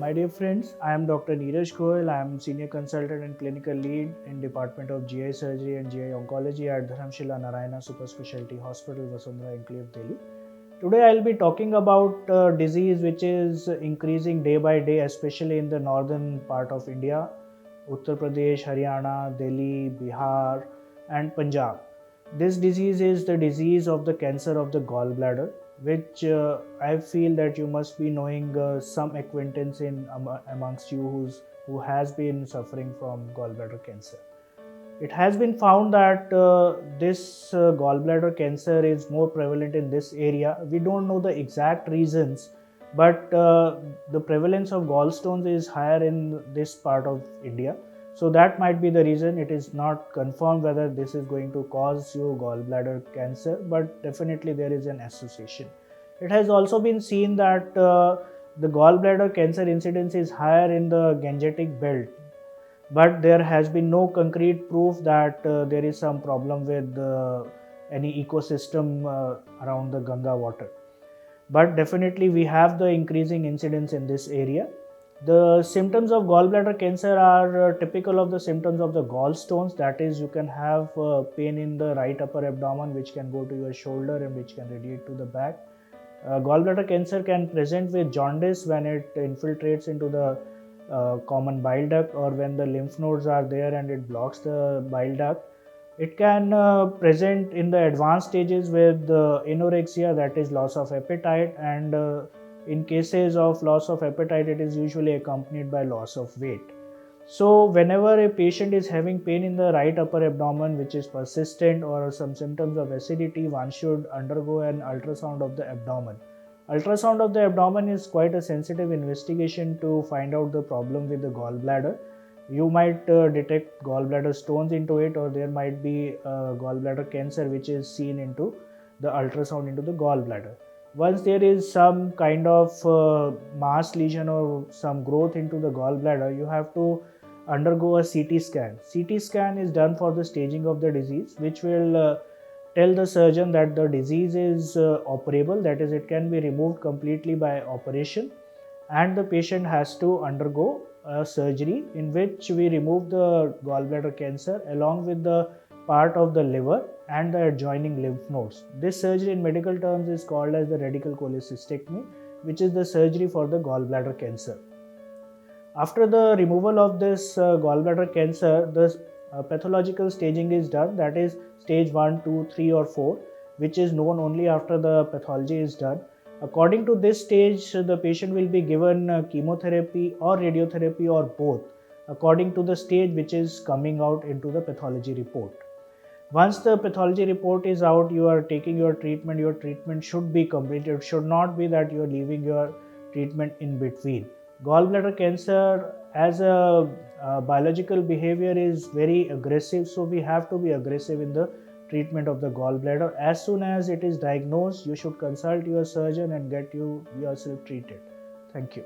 My dear friends, I am Dr. Neeraj Goyal. I am Senior Consultant and Clinical Lead in Department of GI Surgery and GI Oncology at Dharamshila Narayana Super Specialty Hospital, Vasundhara Enclave, Delhi. Today I will be talking about a disease which is increasing day by day, especially in the northern part of India, Uttar Pradesh, Haryana, Delhi, Bihar and Punjab. This disease is the disease of the cancer of the gallbladder, which I feel that you must be knowing some acquaintance amongst you who has been suffering from gallbladder cancer. It has been found that this gallbladder cancer is more prevalent in this area. We don't know the exact reasons, but the prevalence of gallstones is higher in this part of India. So that might be the reason. It is not confirmed whether this is going to cause you gallbladder cancer, but definitely there is an association. It has also been seen that the gallbladder cancer incidence is higher in the Gangetic belt, but there has been no concrete proof that there is some problem with any ecosystem around the Ganga water. But definitely we have the increasing incidence in this area. The symptoms of gallbladder cancer are typical of the symptoms of the gallstones. That is, you can have pain in the right upper abdomen, which can go to your shoulder and which can radiate to the back. Gallbladder cancer can present with jaundice when it infiltrates into the common bile duct, or when the lymph nodes are there and it blocks the bile duct. It can present in the advanced stages with anorexia, that is loss of appetite, and in cases of loss of appetite it is usually accompanied by loss of weight. So whenever a patient is having pain in the right upper abdomen which is persistent, or some symptoms of acidity, one should undergo an ultrasound of the abdomen. Ultrasound of the abdomen is quite a sensitive investigation to find out the problem with the gallbladder. You might detect gallbladder stones into it, or there might be gallbladder cancer which is seen into the ultrasound into the gallbladder. Once there is some kind of mass lesion or some growth into the gallbladder, you have to undergo a CT scan. CT scan is done for the staging of the disease, which will tell the surgeon that the disease is operable, that is, it can be removed completely by operation, and the patient has to undergo a surgery in which we remove the gallbladder cancer along with the part of the liver and the adjoining lymph nodes. This surgery in medical terms is called as the radical cholecystectomy, which is the surgery for the gallbladder cancer. After the removal of this gallbladder cancer, the pathological staging is done, that is stage 1, 2, 3 or 4, which is known only after the pathology is done. According to this stage, the patient will be given chemotherapy or radiotherapy or both, according to the stage which is coming out into the pathology report. Once the pathology report is out, you are taking your treatment. Your treatment should be completed. It should not be that you are leaving your treatment in between. Gallbladder cancer as a biological behavior is very aggressive, so we have to be aggressive in the treatment of the gallbladder. As soon as it is diagnosed, you should consult your surgeon and get yourself treated. Thank you.